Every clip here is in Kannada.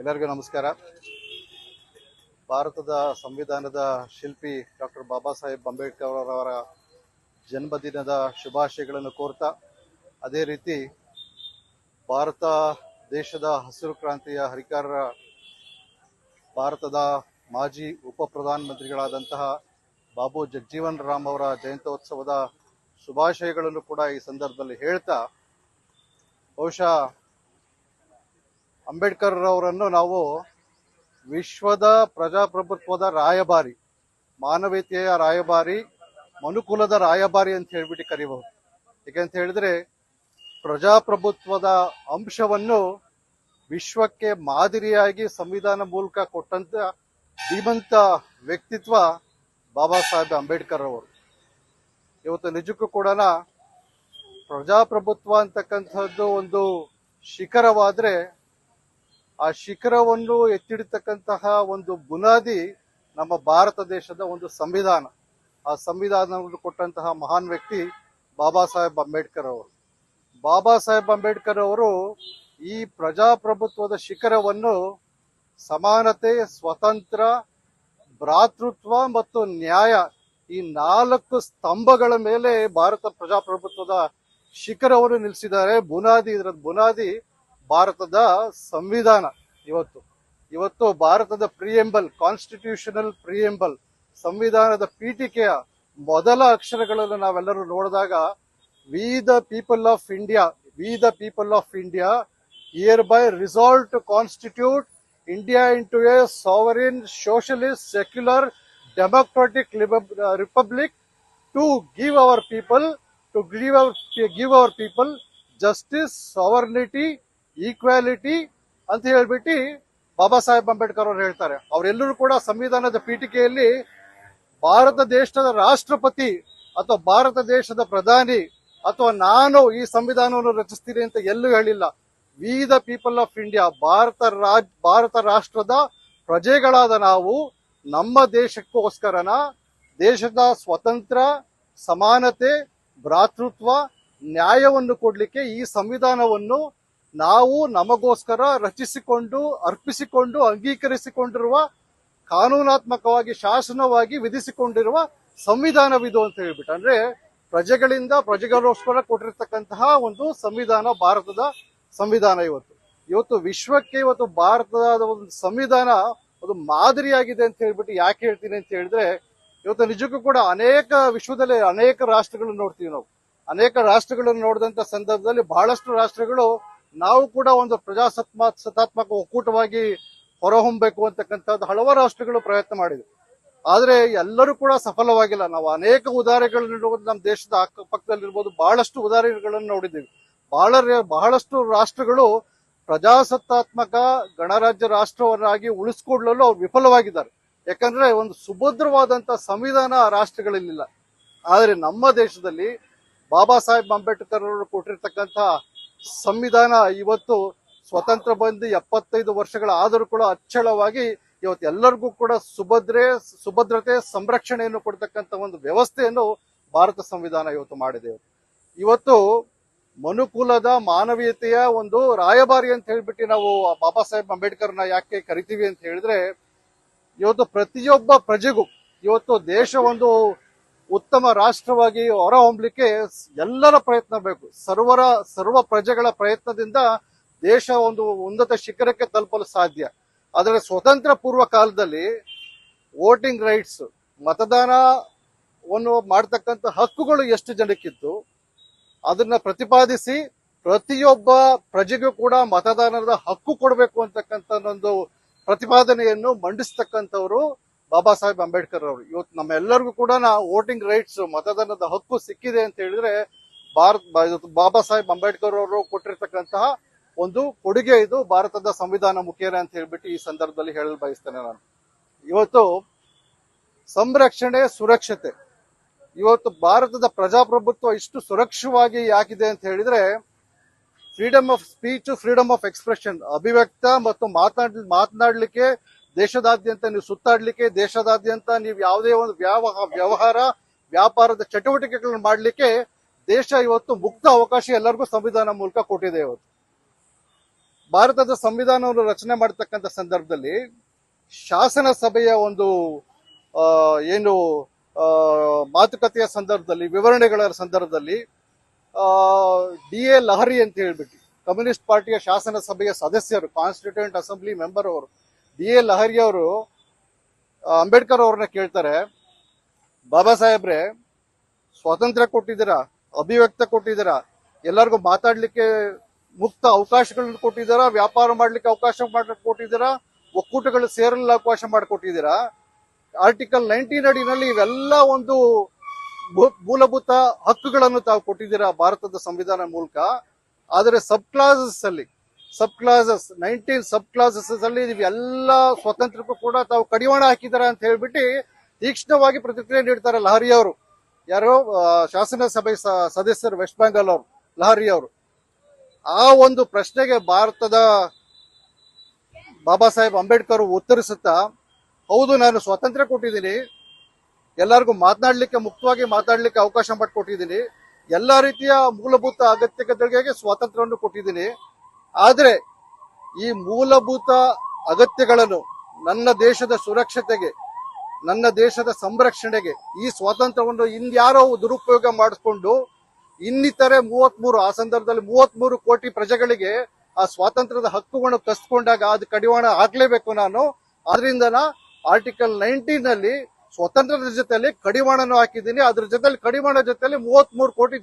ಎಲ್ಲರಿಗೂ ನಮಸ್ಕಾರ. ಭಾರತದ ಸಂವಿಧಾನದ ಶಿಲ್ಪಿ ಡಾಕ್ಟರ್ ಬಾಬಾ ಸಾಹೇಬ್ ಅಂಬೇಡ್ಕರ್ ಅವರ ಜನ್ಮದಿನದ ಶುಭಾಶಯಗಳನ್ನು ಕೋರ್ತಾ, ಅದೇ ರೀತಿ ಭಾರತ ದೇಶದ ಹಸಿರು ಕ್ರಾಂತಿಯ ಹರಿಕಾರರ ಭಾರತದ ಮಾಜಿ ಉಪ ಪ್ರಧಾನಮಂತ್ರಿಗಳಾದಂತಹ ಬಾಬು ಜಗಜೀವನ್ ರಾಮ್ ಅವರ ಜಯಂತ್ಯೋತ್ಸವದ ಶುಭಾಶಯಗಳನ್ನು ಕೂಡ ಈ ಸಂದರ್ಭದಲ್ಲಿ ಹೇಳ್ತಾ, ಬಹುಶಃ ಅಂಬೇಡ್ಕರ್ ಅವರನ್ನು ನಾವು ವಿಶ್ವದ ಪ್ರಜಾಪ್ರಭುತ್ವದ ರಾಯಭಾರಿ, ಮಾನವೀಯತೆಯ ರಾಯಭಾರಿ, ಮನುಕುಲದ ರಾಯಭಾರಿ ಅಂತ ಹೇಳ್ಬಿಟ್ಟು ಕರೀಬಹುದು. ಯಾಕೆಂತ ಹೇಳಿದ್ರೆ ಪ್ರಜಾಪ್ರಭುತ್ವದ ಅಂಶವನ್ನು ವಿಶ್ವಕ್ಕೆ ಮಾದರಿಯಾಗಿ ಸಂವಿಧಾನ ಮೂಲಕ ಕೊಟ್ಟಂತ ಧೀಮಂತ ವ್ಯಕ್ತಿತ್ವ ಬಾಬಾ ಸಾಹೇಬ್ ಅಂಬೇಡ್ಕರ್ ಅವರು. ಇವತ್ತು ನಿಜಕ್ಕೂ ಕೂಡ ಪ್ರಜಾಪ್ರಭುತ್ವ ಅಂತಕ್ಕಂಥದ್ದು ಒಂದು ಶಿಖರವಾದ್ರೆ, ಆ ಶಿಖರವನ್ನು ಎತ್ತಿಡತಕ್ಕಂತಹ ಒಂದು ಬುನಾದಿ ನಮ್ಮ ಭಾರತ ದೇಶದ ಒಂದು ಸಂವಿಧಾನ. ಆ ಸಂವಿಧಾನವನ್ನು ಕೊಟ್ಟಂತಹ ಮಹಾನ್ ವ್ಯಕ್ತಿ ಬಾಬಾ ಸಾಹೇಬ್ ಅಂಬೇಡ್ಕರ್ ಅವರು. ಬಾಬಾ ಸಾಹೇಬ್ ಅಂಬೇಡ್ಕರ್ ಅವರು ಈ ಪ್ರಜಾಪ್ರಭುತ್ವದ ಶಿಖರವನ್ನು ಸಮಾನತೆ, ಸ್ವತಂತ್ರ, ಭ್ರಾತೃತ್ವ ಮತ್ತು ನ್ಯಾಯ, ಈ 4 ಸ್ತಂಭಗಳ ಮೇಲೆ ಭಾರತ ಪ್ರಜಾಪ್ರಭುತ್ವದ ಶಿಖರವನ್ನು ನಿಲ್ಲಿಸಿದ್ದಾರೆ. ಇದರ ಬುನಾದಿ ಭಾರತದ ಸಂವಿಧಾನ. ಇವತ್ತು ಭಾರತದ ಪ್ರಿಯಂಬಲ್, ಕಾನ್ಸ್ಟಿಟ್ಯೂಷನಲ್ ಪ್ರಿಯಂಬಲ್, ಸಂವಿಧಾನದ ಪೀಠಿಕೆಯ ಮೊದಲ ಅಕ್ಷರಗಳನ್ನು ನಾವೆಲ್ಲರೂ ನೋಡಿದಾಗ, we the people of India hereby resolve to constitute India into a sovereign socialist secular democratic republic to give our people justice, sovereignty, equality ಅಂತ ಹೇಳ್ಬಿಟ್ಟು ಬಾಬಾ ಸಾಹೇಬ್ ಅಂಬೇಡ್ಕರ್ ಅವರು ಹೇಳ್ತಾರೆ. ಅವರೆಲ್ಲರೂ ಕೂಡ ಸಂವಿಧಾನದ ಪೀಠಿಕೆಯಲ್ಲಿ ಭಾರತ ದೇಶದ ರಾಷ್ಟ್ರಪತಿ ಅಥವಾ ಭಾರತ ದೇಶದ ಪ್ರಧಾನಿ ಅಥವಾ ನಾನು ಈ ಸಂವಿಧಾನವನ್ನು ರಚಿಸ್ತೀನಿ ಅಂತ ಎಲ್ಲೂ ಹೇಳಿಲ್ಲ. V the people of India, Bharat ರಾಷ್ಟ್ರದ ಪ್ರಜೆಗಳಾದ ನಾವು ನಮ್ಮ ದೇಶಕ್ಕೋಸ್ಕರನ ದೇಶದ ಸ್ವತಂತ್ರ, ಸಮಾನತೆ, ಭ್ರಾತೃತ್ವ, ನ್ಯಾಯವನ್ನು ಕೊಡ್ಲಿಕ್ಕೆ ಈ ಸಂವಿಧಾನವನ್ನು ನಾವು ನಮಗೋಸ್ಕರ ರಚಿಸಿಕೊಂಡು, ಅರ್ಪಿಸಿಕೊಂಡು, ಅಂಗೀಕರಿಸಿಕೊಂಡಿರುವ, ಕಾನೂನಾತ್ಮಕವಾಗಿ, ಶಾಸನವಾಗಿ ವಿಧಿಸಿಕೊಂಡಿರುವ ಸಂವಿಧಾನವಿದು ಅಂತ ಹೇಳ್ಬಿಟ್ಟು, ಅಂದ್ರೆ ಪ್ರಜೆಗಳಿಗೋಸ್ಕರ ಕೊಟ್ಟಿರ್ತಕ್ಕಂತಹ ಒಂದು ಸಂವಿಧಾನ ಭಾರತದ ಸಂವಿಧಾನ. ಇವತ್ತು ವಿಶ್ವಕ್ಕೆ ಭಾರತದ ಒಂದು ಸಂವಿಧಾನ ಒಂದು ಮಾದರಿಯಾಗಿದೆ ಅಂತ ಹೇಳ್ಬಿಟ್ಟು ಯಾಕೆ ಹೇಳ್ತೀನಿ ಅಂತ ಹೇಳಿದ್ರೆ, ಇವತ್ತು ನಿಜಕ್ಕೂ ಕೂಡ ವಿಶ್ವದಲ್ಲಿ ಅನೇಕ ರಾಷ್ಟ್ರಗಳನ್ನು ನೋಡ್ತೀವಿ ನಾವು. ಅನೇಕ ರಾಷ್ಟ್ರಗಳನ್ನು ನೋಡಿದಂತ ಸಂದರ್ಭದಲ್ಲಿ ಬಹಳಷ್ಟು ರಾಷ್ಟ್ರಗಳು ನಾವು ಕೂಡ ಒಂದು ಪ್ರಜಾಸತ್ತಾತ್ಮಕ ಒಕ್ಕೂಟವಾಗಿ ಹೊರಹೊಮ್ಮಬೇಕು ಅಂತಕ್ಕಂಥದ್ದು ಹಲವಾರು ರಾಷ್ಟ್ರಗಳು ಪ್ರಯತ್ನ ಮಾಡಿದೆ. ಆದ್ರೆ ಎಲ್ಲರೂ ಕೂಡ ಸಫಲವಾಗಿಲ್ಲ. ನಾವು ಅನೇಕ ಉದಾಹರಣೆಗಳನ್ನು ನೋಡೋದು ನಮ್ಮ ದೇಶದ ಅಕ್ಕಪಕ್ಕದಲ್ಲಿರ್ಬೋದು, ಬಹಳಷ್ಟು ಉದಾಹರಣೆಗಳನ್ನು ನೋಡಿದ್ದೀವಿ. ಬಹಳಷ್ಟು ರಾಷ್ಟ್ರಗಳು ಪ್ರಜಾಸತ್ತಾತ್ಮಕ ಗಣರಾಜ್ಯ ರಾಷ್ಟ್ರವನ್ನಾಗಿ ಉಳಿಸ್ಕೊಳ್ಳಲು ಅವ್ರು ವಿಫಲವಾಗಿದ್ದಾರೆ. ಯಾಕಂದ್ರೆ ಒಂದು ಸುಭದ್ರವಾದಂತ ಸಂವಿಧಾನ ಆ ರಾಷ್ಟ್ರಗಳಲ್ಲಿಲ್ಲ. ಆದ್ರೆ ನಮ್ಮ ದೇಶದಲ್ಲಿ ಬಾಬಾ ಸಾಹೇಬ್ ಅಂಬೇಡ್ಕರ್ ಅವರು ಕೊಟ್ಟಿರ್ತಕ್ಕಂಥ ಸಂವಿಧಾನ ಇವತ್ತು ಸ್ವತಂತ್ರ ಬಂದು 75 ವರ್ಷಗಳಾದರೂ ಕೂಡ ಅಚ್ಚಳವಾಗಿ ಇವತ್ತು ಎಲ್ಲರಿಗೂ ಕೂಡ ಸುಭದ್ರತೆ, ಸಂರಕ್ಷಣೆಯನ್ನು ಕೊಡ್ತಕ್ಕಂಥ ಒಂದು ವ್ಯವಸ್ಥೆಯನ್ನು ಭಾರತ ಸಂವಿಧಾನ ಇವತ್ತು ಮಾಡಿದೆ. ಇವತ್ತು ಮನುಕುಲದ ಮಾನವೀಯತೆಯ ಒಂದು ರಾಯಭಾರಿ ಅಂತ ಹೇಳ್ಬಿಟ್ಟು ನಾವು ಬಾಬಾ ಸಾಹೇಬ್ ಅಂಬೇಡ್ಕರ್ನ ಯಾಕೆ ಕರಿತೀವಿ ಅಂತ ಹೇಳಿದ್ರೆ, ಇವತ್ತು ಪ್ರತಿಯೊಬ್ಬ ಪ್ರಜೆಗೂ ಇವತ್ತು ದೇಶ ಒಂದು ಉತ್ತಮ ರಾಷ್ಟ್ರವಾಗಿ ಹೊರಹೊಮ್ಮಲಿಕ್ಕೆ ಎಲ್ಲರ ಪ್ರಯತ್ನ ಬೇಕು. ಸರ್ವ ಪ್ರಜೆಗಳ ಪ್ರಯತ್ನದಿಂದ ದೇಶ ಒಂದು ಉನ್ನತ ಶಿಖರಕ್ಕೆ ತಲುಪಲು ಸಾಧ್ಯ. ಆದರೆ ಸ್ವತಂತ್ರ ಪೂರ್ವ ಕಾಲದಲ್ಲಿ ವೋಟಿಂಗ್ ರೈಟ್ಸ್, ಮತದಾನವನ್ನು ಮಾಡತಕ್ಕಂಥ ಹಕ್ಕುಗಳು ಎಷ್ಟು ಜನಕ್ಕಿತ್ತು, ಅದನ್ನ ಪ್ರತಿಪಾದಿಸಿ ಪ್ರತಿಯೊಬ್ಬ ಪ್ರಜೆಗೂ ಕೂಡ ಮತದಾನದ ಹಕ್ಕು ಕೊಡಬೇಕು ಅಂತಕ್ಕಂಥ ಒಂದು ಪ್ರತಿಪಾದನೆಯನ್ನು ಮಂಡಿಸ್ತಕ್ಕಂಥವ್ರು ಬಾಬಾ ಸಾಹೇಬ್ ಅಂಬೇಡ್ಕರ್ ಅವರು. ಇವತ್ತು ನಮ್ಮೆಲ್ಲರಿಗೂ ಕೂಡ ವೋಟಿಂಗ್ ರೈಟ್ಸ್, ಮತದಾನದ ಹಕ್ಕು ಸಿಕ್ಕಿದೆ ಅಂತ ಹೇಳಿದ್ರೆ ಬಾಬಾ ಸಾಹೇಬ್ ಅಂಬೇಡ್ಕರ್ ಅವರು ಕೊಟ್ಟಿರ್ತಕ್ಕಂತಹ ಒಂದು ಕೊಡುಗೆ. ಇದು ಭಾರತದ ಸಂವಿಧಾನ ಮುಖೇನ ಅಂತ ಹೇಳ್ಬಿಟ್ಟು ಈ ಸಂದರ್ಭದಲ್ಲಿ ಹೇಳಲು ಬಯಸ್ತೇನೆ ನಾನು. ಇವತ್ತು ಸಂರಕ್ಷಣೆ, ಸುರಕ್ಷತೆ, ಇವತ್ತು ಭಾರತದ ಪ್ರಜಾಪ್ರಭುತ್ವ ಇಷ್ಟು ಸುರಕ್ಷವಾಗಿ ಯಾಕಿದೆ ಅಂತ ಹೇಳಿದ್ರೆ, freedom of speech, freedom of expression, ಅಭಿವ್ಯಕ್ತ ಮತ್ತು ಮಾತನಾಡ್ಲಿಕ್ಕೆ, ದೇಶದಾದ್ಯಂತ ನೀವು ಸುತ್ತಾಡ್ಲಿಕ್ಕೆ, ದೇಶದಾದ್ಯಂತ ನೀವು ಯಾವುದೇ ಒಂದು ವ್ಯಾಪಾರದ ಚಟುವಟಿಕೆಗಳನ್ನು ಮಾಡಲಿಕ್ಕೆ ದೇಶ ಇವತ್ತು ಮುಕ್ತ ಅವಕಾಶ ಎಲ್ಲರಿಗೂ ಸಂವಿಧಾನ ಮೂಲಕ ಕೊಟ್ಟಿದೆ. ಭಾರತದ ಸಂವಿಧಾನವನ್ನು ರಚನೆ ಮಾಡತಕ್ಕಂಥ ಸಂದರ್ಭದಲ್ಲಿ ಶಾಸನ ಸಭೆಯ ಒಂದು ಏನು ಮಾತುಕತೆಯ ಸಂದರ್ಭದಲ್ಲಿ, ವಿವರಣೆಗಳ ಸಂದರ್ಭದಲ್ಲಿ DA ಲಹರಿ ಅಂತ ಹೇಳ್ಬಿಟ್ಟು ಕಮ್ಯುನಿಸ್ಟ್ ಪಾರ್ಟಿಯ ಶಾಸನ ಸಭೆಯ ಸದಸ್ಯರು, ಕಾನ್ಸ್ಟಿಟ್ಯೂಯೆಂಟ್ ಅಸೆಂಬ್ಲಿ ಮೆಂಬರ್ ಅವರು DA ಲಹರಿ ಅವರು ಅಂಬೇಡ್ಕರ್ ಅವ್ರನ್ನ ಕೇಳ್ತಾರೆ, ಬಾಬಾ ಸಾಹೇಬ್ರೆ ಸ್ವಾತಂತ್ರ್ಯ ಕೊಟ್ಟಿದ್ದೀರಾ, ಅಭಿವ್ಯಕ್ತ ಕೊಟ್ಟಿದ್ದೀರಾ, ಎಲ್ಲರಿಗೂ ಮಾತಾಡ್ಲಿಕ್ಕೆ ಮುಕ್ತ ಅವಕಾಶಗಳನ್ನು ಕೊಟ್ಟಿದ್ದೀರಾ, ವ್ಯಾಪಾರ ಮಾಡ್ಲಿಕ್ಕೆ ಅವಕಾಶ ಕೊಟ್ಟಿದ್ದೀರಾ, ಒಕ್ಕೂಟಗಳು ಸೇರಲು ಅವಕಾಶ ಮಾಡಿಕೊಟ್ಟಿದ್ದೀರಾ. ಆರ್ಟಿಕಲ್ 19 ಅಡಿನಲ್ಲಿ ಇವೆಲ್ಲ ಒಂದು ಮೂಲಭೂತ ಹಕ್ಕುಗಳನ್ನು ತಾವು ಕೊಟ್ಟಿದ್ದೀರಾ ಭಾರತದ ಸಂವಿಧಾನ ಮೂಲಕ. ಆದರೆ ಸಬ್ ಕ್ಲಾಸಸ್ 19 ಸಬ್ ಕ್ಲಾಸಸ್ ಅಲ್ಲಿ ಇವೆಲ್ಲ ಸ್ವಾತಂತ್ರ್ಯಕ್ಕೂ ಕೂಡ ತಾವು ಕಡಿವಾಣ ಹಾಕಿದಾರ ಅಂತ ಹೇಳ್ಬಿಟ್ಟು ತೀಕ್ಷ್ಣವಾಗಿ ಪ್ರತಿಕ್ರಿಯೆ ನೀಡ್ತಾರೆ ಲಹರಿ ಅವರು. ಯಾರೋ ಶಾಸನ ಸಭೆ ಸದಸ್ಯರು ವೆಸ್ಟ್ ಬೆಂಗಾಲ್ ಅವರು, ಲಹರಿ ಅವರು. ಆ ಒಂದು ಪ್ರಶ್ನೆಗೆ ಭಾರತದ ಬಾಬಾ ಸಾಹೇಬ್ ಅಂಬೇಡ್ಕರ್ ಉತ್ತರಿಸುತ್ತಾ, ಹೌದು, ನಾನು ಸ್ವಾತಂತ್ರ್ಯ ಕೊಟ್ಟಿದ್ದೀನಿ, ಎಲ್ಲರಿಗೂ ಮಾತನಾಡ್ಲಿಕ್ಕೆ, ಮುಕ್ತವಾಗಿ ಮಾತಾಡ್ಲಿಕ್ಕೆ ಅವಕಾಶ ಮಾಡಿಕೊಟ್ಟಿದ್ದೀನಿ, ಎಲ್ಲಾ ರೀತಿಯ ಮೂಲಭೂತ ಅಗತ್ಯಗಳಿಗೆ ಸ್ವಾತಂತ್ರ್ಯವನ್ನು ಕೊಟ್ಟಿದ್ದೀನಿ. ಆದ್ರೆ ಈ ಮೂಲಭೂತ ಅಗತ್ಯಗಳನ್ನು ನನ್ನ ದೇಶದ ಸುರಕ್ಷತೆಗೆ, ನನ್ನ ದೇಶದ ಸಂರಕ್ಷಣೆಗೆ ಈ ಸ್ವಾತಂತ್ರ್ಯವನ್ನು ಇನ್ಯಾರೋ ದುರುಪಯೋಗ ಮಾಡಿಸ್ಕೊಂಡು ಇನ್ನಿತರೆ 33 ಆ ಸಂದರ್ಭದಲ್ಲಿ 33 ಕೋಟಿ ಪ್ರಜೆಗಳಿಗೆ ಆ ಸ್ವಾತಂತ್ರ್ಯದ ಹಕ್ಕುಗಳನ್ನು ಕಸ್ಕೊಂಡಾಗ ಅದು ಕಡಿವಾಣ ಹಾಕ್ಲೇಬೇಕು ನಾನು. ಆದ್ರಿಂದ ಆರ್ಟಿಕಲ್ 19 ನಲ್ಲಿ ಸ್ವಾತಂತ್ರ್ಯದ ಜೊತೆಯಲ್ಲಿ ಕಡಿವಾಣನು ಹಾಕಿದ್ದೀನಿ. ಅದ್ರ ಜೊತೆಲಿ ಕಡಿವಾಣ ಜೊತೆಲಿ 33 ಕೋಟಿ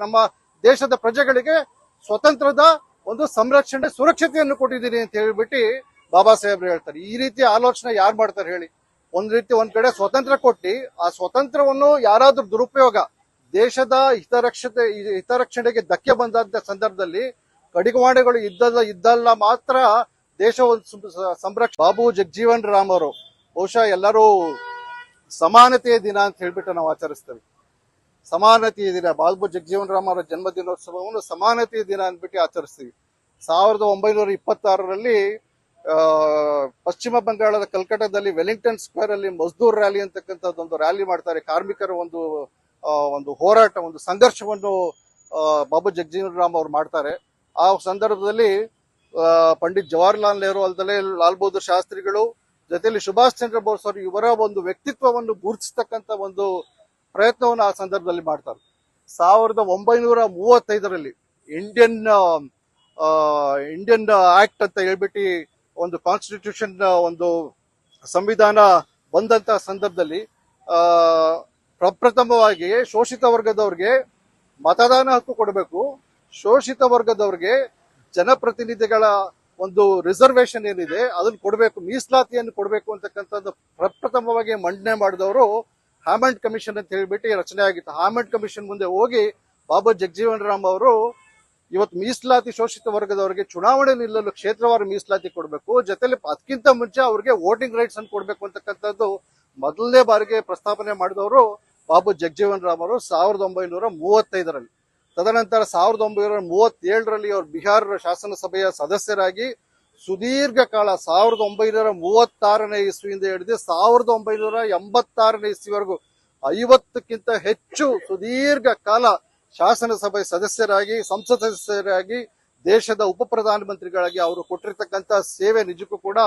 ನಮ್ಮ ದೇಶದ ಪ್ರಜೆಗಳಿಗೆ ಸ್ವಾತಂತ್ರ್ಯದ ಒಂದು ಸಂರಕ್ಷಣೆ, ಸುರಕ್ಷತೆಯನ್ನು ಕೊಟ್ಟಿದ್ದೀನಿ ಅಂತ ಹೇಳ್ಬಿಟ್ಟು ಬಾಬಾ ಸಾಹೇಬ್ರು ಹೇಳ್ತಾರೆ. ಈ ರೀತಿಯ ಆಲೋಚನೆ ಯಾರು ಮಾಡ್ತಾರೆ ಹೇಳಿ? ಒಂದ್ ಕಡೆ ಸ್ವಾತಂತ್ರ್ಯ ಕೊಟ್ಟಿ ಆ ಸ್ವಾತಂತ್ರ್ಯವನ್ನು ಯಾರಾದ್ರೂ ದುರುಪಯೋಗ, ದೇಶದ ಹಿತರಕ್ಷಣೆಗೆ ಧಕ್ಕೆ ಬಂದಂತ ಸಂದರ್ಭದಲ್ಲಿ ಕಡಿವಾಣಗಳು ಇದ್ದಲ್ಲ ಮಾತ್ರ ದೇಶ ಸಂರಕ್ಷಣೆ. ಬಾಬು ಜಗಜೀವನ್ ರಾಮ್ ಅವರು ಬಹುಶಃ ಎಲ್ಲರೂ ಸಮಾನತೆಯ ದಿನ ಅಂತ ಹೇಳ್ಬಿಟ್ಟು ನಾವು ಆಚರಿಸ್ತೇವೆ. ಸಮಾನತೆಯ ದಿನ, ಬಾಬು ಜಗಜೀವನ್ ರಾಮ್ ಅವರ ಜನ್ಮ ದಿನೋತ್ಸವವನ್ನು ಸಮಾನತೆಯ ದಿನ ಅಂದ್ಬಿಟ್ಟು ಆಚರಿಸ್ತೀವಿ. 1926ರಲ್ಲಿ ಪಶ್ಚಿಮ ಬಂಗಾಳದ ಕಲ್ಕಟ್ಟಾದಲ್ಲಿ ವೆಲ್ಲಿಂಗ್ಟನ್ ಸ್ಕ್ವೇರ್ ಅಲ್ಲಿ ಮಜ್ದೂರ್ ರ್ಯಾಲಿ ಅಂತಕ್ಕಂಥದ್ದು ಒಂದು ರ್ಯಾಲಿ ಮಾಡ್ತಾರೆ. ಕಾರ್ಮಿಕರ ಒಂದು ಹೋರಾಟ, ಒಂದು ಸಂಘರ್ಷವನ್ನು ಬಾಬು ಜಗಜೀವನ್ ರಾಮ್ ಅವರು ಮಾಡ್ತಾರೆ. ಆ ಸಂದರ್ಭದಲ್ಲಿ ಪಂಡಿತ್ ಜವಾಹರ್ಲಾಲ್ ನೆಹರು ಅಲ್ಲದೆ ಲಾಲ್ ಬಹದ್ದೂರ್ ಶಾಸ್ತ್ರಿಗಳು ಜೊತೆಲಿ ಸುಭಾಷ್ ಚಂದ್ರ ಬೋಸ್ ಅವರು ಇವರ ಒಂದು ವ್ಯಕ್ತಿತ್ವವನ್ನು ಗುರುತಿಸ್ತಕ್ಕಂಥ ಒಂದು ಪ್ರಯತ್ನವನ್ನು ಆ ಸಂದರ್ಭದಲ್ಲಿ ಮಾಡ್ತಾರೆ. 1935ರಲ್ಲಿ ಇಂಡಿಯನ್ ಆಕ್ಟ್ ಅಂತ ಹೇಳ್ಬಿಟ್ಟು ಒಂದು ಕಾನ್ಸ್ಟಿಟ್ಯೂಷನ್, ಒಂದು ಸಂವಿಧಾನ ಬಂದಂತ ಸಂದರ್ಭದಲ್ಲಿ ಪ್ರಪ್ರಥಮವಾಗಿ ಶೋಷಿತ ವರ್ಗದವ್ರಿಗೆ ಮತದಾನ ಹಕ್ಕು ಕೊಡಬೇಕು, ಶೋಷಿತ ವರ್ಗದವ್ರಿಗೆ ಜನಪ್ರತಿನಿಧಿಗಳ ಒಂದು ರಿಸರ್ವೇಶನ್ ಏನಿದೆ ಅದನ್ನು ಕೊಡಬೇಕು, ಮೀಸಲಾತಿಯನ್ನು ಕೊಡಬೇಕು ಅಂತಕ್ಕಂಥದ್ದು ಪ್ರಪ್ರಥಮವಾಗಿ ಮಂಡನೆ ಮಾಡಿದವರು ಹ್ಯಾಮಂಡ್ ಕಮಿಷನ್ ಅಂತ ಹೇಳ್ಬಿಟ್ಟು ರಚನೆ ಆಗಿತ್ತು. ಹ್ಯಾಮಂಡ್ ಕಮಿಷನ್ ಮುಂದೆ ಹೋಗಿ ಬಾಬಾ ಜಗಜೀವನ್ ರಾಮ್ ಅವರು ಇವತ್ತು ಮೀಸಲಾತಿ, ಶೋಷಿತ ವರ್ಗದವರಿಗೆ ಚುನಾವಣೆ ನಿಲ್ಲಲು ಕ್ಷೇತ್ರವಾರು ಮೀಸಲಾತಿ ಕೊಡಬೇಕು, ಜೊತೆಲಿ ಅದಕ್ಕಿಂತ ಮುಂಚೆ ಅವ್ರಿಗೆ ವೋಟಿಂಗ್ ರೈಟ್ಸ್ ಅನ್ನು ಕೊಡಬೇಕು ಅಂತಕ್ಕಂಥದ್ದು ಮೊದಲನೇ ಬಾರಿಗೆ ಪ್ರಸ್ತಾಪನೆ ಮಾಡಿದವರು ಬಾಬು ಜಗಜೀವನ್ ರಾಮ್ ಅವರು 1935ರಲ್ಲಿ. ತದನಂತರ 1937ರಲ್ಲಿ ಅವರು ಬಿಹಾರ ಶಾಸನ ಸಭೆಯ ಸದಸ್ಯರಾಗಿ ಸುದೀರ್ಘ ಕಾಲ 1936ನೇ ಇಸ್ವಿಯಿಂದ ಹಿಡಿದು 1986ನೇ ಇಸ್ವಿವರೆಗೂ 50ಕ್ಕಿಂತ ಹೆಚ್ಚು ಸುದೀರ್ಘ ಕಾಲ ಶಾಸನ ಸಭೆ ಸದಸ್ಯರಾಗಿ, ಸಂಸತ್ ಸದಸ್ಯರಾಗಿ, ದೇಶದ ಉಪ ಪ್ರಧಾನಮಂತ್ರಿಗಳಾಗಿ ಅವರು ಕೊಟ್ಟಿರ್ತಕ್ಕಂಥ ಸೇವೆ ನಿಜಕ್ಕೂ ಕೂಡ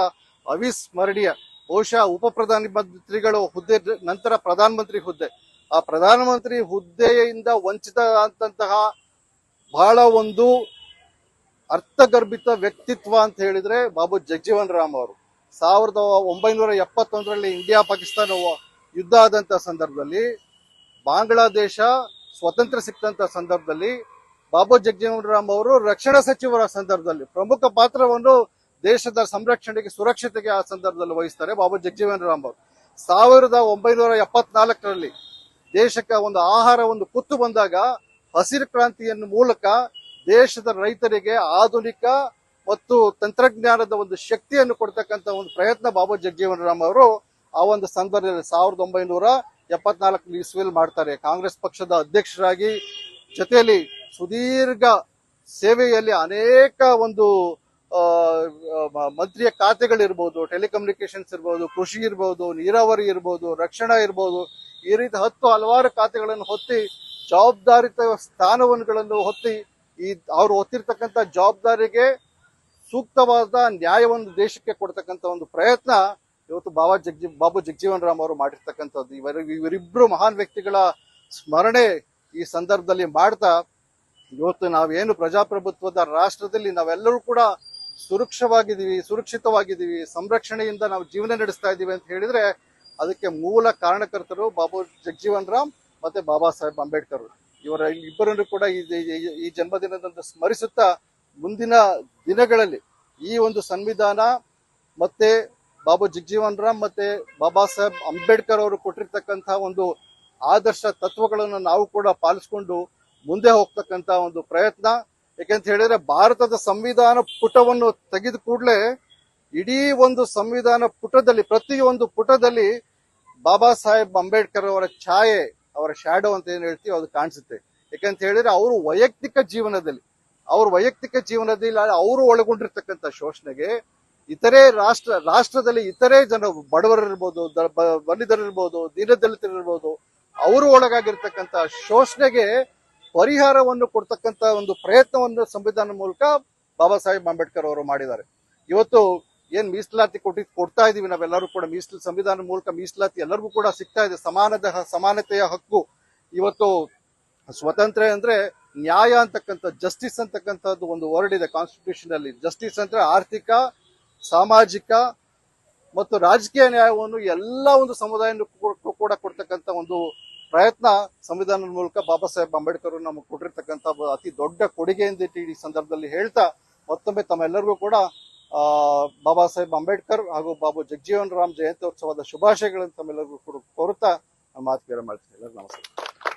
ಅವಿಸ್ಮರಣೀಯ. ಬಹುಶಃ ಉಪ ಪ್ರಧಾನಮಂತ್ರಿಗಳು ಹುದ್ದೆ ನಂತರ ಪ್ರಧಾನಮಂತ್ರಿ ಹುದ್ದೆ, ಆ ಪ್ರಧಾನಮಂತ್ರಿ ಹುದ್ದೆಯಿಂದ ವಂಚಿತ ಅಂತಹ ಬಹಳ ಒಂದು ಅರ್ಥಗರ್ಭಿತ ವ್ಯಕ್ತಿತ್ವ ಅಂತ ಹೇಳಿದ್ರೆ ಬಾಬು ಜಗಜೀವನ್ ರಾಮ್ ಅವರು. 1971ರಲ್ಲಿ ಇಂಡಿಯಾ ಪಾಕಿಸ್ತಾನ ಯುದ್ಧ ಆದಂತ ಸಂದರ್ಭದಲ್ಲಿ, ಬಾಂಗ್ಲಾದೇಶ ಸ್ವತಂತ್ರ ಸಿಕ್ಕಂತ ಸಂದರ್ಭದಲ್ಲಿ ಬಾಬು ಜಗಜೀವನ್ ರಾಮ್ ಅವರು ರಕ್ಷಣಾ ಸಚಿವರ ಸಂದರ್ಭದಲ್ಲಿ ಪ್ರಮುಖ ಪಾತ್ರವನ್ನು ದೇಶದ ಸಂರಕ್ಷಣೆಗೆ, ಸುರಕ್ಷತೆಗೆ ಆ ಸಂದರ್ಭದಲ್ಲಿ ವಹಿಸ್ತಾರೆ ಬಾಬು ಜಗಜೀವನ್ ರಾಮ್ ಅವರು. 1974ರಲ್ಲಿ ದೇಶಕ್ಕೆ ಒಂದು ಆಹಾರ ಒಂದು ಕುತ್ತು ಬಂದಾಗ ಹಸಿರು ಕ್ರಾಂತಿಯನ್ನು ಮೂಲಕ ದೇಶದ ರೈತರಿಗೆ ಆಧುನಿಕ ಮತ್ತು ತಂತ್ರಜ್ಞಾನದ ಒಂದು ಶಕ್ತಿಯನ್ನು ಕೊಡ್ತಕ್ಕಂಥ ಒಂದು ಪ್ರಯತ್ನ ಬಾಬು ಜಗಜೀವನ್ ರಾಮ್ ಅವರು ಆ ಒಂದು ಸಂದರ್ಭದಲ್ಲಿ 1974 ಇಸ್ವಿಯಲ್ಲಿ ಮಾಡ್ತಾರೆ. ಕಾಂಗ್ರೆಸ್ ಪಕ್ಷದ ಅಧ್ಯಕ್ಷರಾಗಿ ಜೊತೆಯಲ್ಲಿ ಸುದೀರ್ಘ ಸೇವೆಯಲ್ಲಿ ಅನೇಕ ಒಂದು ಮಂತ್ರಿಯ ಖಾತೆಗಳಿರ್ಬೋದು, ಟೆಲಿಕಮ್ಯುನಿಕೇಶನ್ಸ್ ಇರ್ಬೋದು, ಕೃಷಿ ಇರ್ಬೋದು, ನೀರಾವರಿ ಇರ್ಬೋದು, ರಕ್ಷಣಾ ಇರ್ಬೋದು, ಈ ರೀತಿ ಹಲವಾರು ಖಾತೆಗಳನ್ನು ಹೊತ್ತಿ ಜವಾಬ್ದಾರಿತ ಸ್ಥಾನಗಳನ್ನು ಹೊತ್ತಿ ಅವರು ಹೊತ್ತಿರ್ತಕ್ಕಂಥ ಜವಾಬ್ದಾರಿಗೆ ಸೂಕ್ತವಾದ ನ್ಯಾಯವನ್ನು ದೇಶಕ್ಕೆ ಕೊಡ್ತಕ್ಕಂಥ ಒಂದು ಪ್ರಯತ್ನ ಇವತ್ತು ಬಾಬು ಜಗಜೀವನ್ ರಾಮ್ ಅವರು ಮಾಡಿರ್ತಕ್ಕಂಥದ್ದು. ಇವರಿಬ್ರು ಮಹಾನ್ ವ್ಯಕ್ತಿಗಳ ಸ್ಮರಣೆ ಈ ಸಂದರ್ಭದಲ್ಲಿ ಮಾಡ್ತಾ ಇವತ್ತು ನಾವೇನು ಪ್ರಜಾಪ್ರಭುತ್ವದ ರಾಷ್ಟ್ರದಲ್ಲಿ ನಾವೆಲ್ಲರೂ ಕೂಡ ಸುರಕ್ಷಿತವಾಗಿದ್ದೀವಿ, ಸಂರಕ್ಷಣೆಯಿಂದ ನಾವು ಜೀವನ ನಡೆಸ್ತಾ ಇದ್ದೀವಿ ಅಂತ ಹೇಳಿದ್ರೆ ಅದಕ್ಕೆ ಮೂಲ ಕಾರಣಕರ್ತರು ಬಾಬು ಜಗಜೀವನ್ ರಾಮ್ ಮತ್ತೆ ಬಾಬಾ ಸಾಹೇಬ್ ಅಂಬೇಡ್ಕರ್. ಇವರ ಇಬ್ಬರನ್ನು ಕೂಡ ಈ ಜನ್ಮದಿನದಂದು ಸ್ಮರಿಸುತ್ತಾ ಮುಂದಿನ ದಿನಗಳಲ್ಲಿ ಈ ಒಂದು ಸಂವಿಧಾನ ಮತ್ತೆ ಬಾಬು ಜಗಜೀವನ್ ರಾಮ್ ಮತ್ತೆ ಬಾಬಾ ಸಾಹೇಬ್ ಅಂಬೇಡ್ಕರ್ ಅವರು ಕೊಟ್ಟಿರ್ತಕ್ಕಂತಹ ಒಂದು ಆದರ್ಶ ತತ್ವಗಳನ್ನು ನಾವು ಕೂಡ ಪಾಲಿಸ್ಕೊಂಡು ಮುಂದೆ ಹೋಗ್ತಕ್ಕಂತ ಒಂದು ಪ್ರಯತ್ನ. ಯಾಕೆಂತ ಹೇಳಿದ್ರೆ ಭಾರತದ ಸಂವಿಧಾನ ಪುಟವನ್ನು ತೆಗೆದ ಕೂಡಲೇ ಇಡೀ ಒಂದು ಸಂವಿಧಾನ ಪುಟದಲ್ಲಿ ಪ್ರತಿಯೊಂದು ಪುಟದಲ್ಲಿ ಬಾಬಾ ಸಾಹೇಬ್ ಅಂಬೇಡ್ಕರ್ ಅವರ ಛಾಯೆ, ಅವರ ಶ್ಯಾಡೋ ಅಂತ ಏನ್ ಹೇಳ್ತೀವಿ ಅದು ಕಾಣಿಸುತ್ತೆ. ಯಾಕಂತ ಹೇಳಿದ್ರೆ ಅವರು ವೈಯಕ್ತಿಕ ಜೀವನದಲ್ಲಿ ಅವರು ಒಳಗೊಂಡಿರ್ತಕ್ಕಂಥ ಶೋಷಣೆಗೆ ಇತರೆ ರಾಷ್ಟ್ರದಲ್ಲಿ ಇತರೆ ಜನ ಬಡವರಿರ್ಬೋದು, ದಲಿತರಿರ್ಬೋದು, ದೀನದಲಿತರಿರ್ಬೋದು, ಅವರು ಒಳಗಾಗಿರ್ತಕ್ಕಂಥ ಶೋಷಣೆಗೆ ಪರಿಹಾರವನ್ನು ಕೊಡ್ತಕ್ಕಂಥ ಒಂದು ಪ್ರಯತ್ನವನ್ನು ಸಂವಿಧಾನ ಮೂಲಕ ಬಾಬಾ ಸಾಹೇಬ್ ಅಂಬೇಡ್ಕರ್ ಅವರು ಮಾಡಿದ್ದಾರೆ. ಇವತ್ತು ಏನ್ ಮೀಸಲಾತಿ ಕೊಡ್ತಾ ಇದೀವಿ ನಾವೆಲ್ಲರೂ ಕೂಡ, ಸಂವಿಧಾನ ಮೂಲಕ ಮೀಸಲಾತಿ ಎಲ್ಲರಿಗೂ ಕೂಡ ಸಿಗ್ತಾ ಇದೆ, ಸಮಾನತೆಯ ಹಕ್ಕು. ಇವತ್ತು ಸ್ವತಂತ್ರ ಅಂದ್ರೆ ನ್ಯಾಯ ಅಂತಕ್ಕಂಥ ಜಸ್ಟಿಸ್ ಅಂತಕ್ಕಂಥದ್ದು ಒಂದು ವರ್ಡ್ ಇದೆ ಕಾನ್ಸ್ಟಿಟ್ಯೂಷನ್ ಅಲ್ಲಿ. ಜಸ್ಟಿಸ್ ಅಂದ್ರೆ ಆರ್ಥಿಕ, ಸಾಮಾಜಿಕ ಮತ್ತು ರಾಜಕೀಯ ನ್ಯಾಯವನ್ನು ಎಲ್ಲ ಒಂದು ಸಮುದಾಯಕ್ಕೂ ಕೂಡ ಕೊಡ್ತಕ್ಕಂಥ ಒಂದು ಪ್ರಯತ್ನ ಸಂವಿಧಾನದ ಮೂಲಕ ಬಾಬಾ ಸಾಹೇಬ್ ಅಂಬೇಡ್ಕರ್ ನಮಗೆ ಕೊಟ್ಟಿರ್ತಕ್ಕಂಥ ಅತಿ ದೊಡ್ಡ ಕೊಡುಗೆ ಎಂದು ಈ ಸಂದರ್ಭದಲ್ಲಿ ಹೇಳ್ತಾ ಮತ್ತೊಮ್ಮೆ ತಮ್ಮೆಲ್ಲರಿಗೂ ಕೂಡ ಬಾಬಾ ಸಾಹೇಬ್ ಅಂಬೇಡ್ಕರ್ ಹಾಗೂ ಬಾಬು ಜಗಜೀವನ್ ರಾಮ್ ಜಯಂತ್ಯೋತ್ಸವದ ಶುಭಾಶಯಗಳನ್ನು ತಮ್ಮೆಲ್ಲರಿಗೂ ಕೋರುತ್ತಾ ನಮ್ಮ ಮಾತುಕತೆ ಮಾಡ್ತೀನಿ. ಎಲ್ಲರಿಗೂ ನಮಸ್ಕಾರ.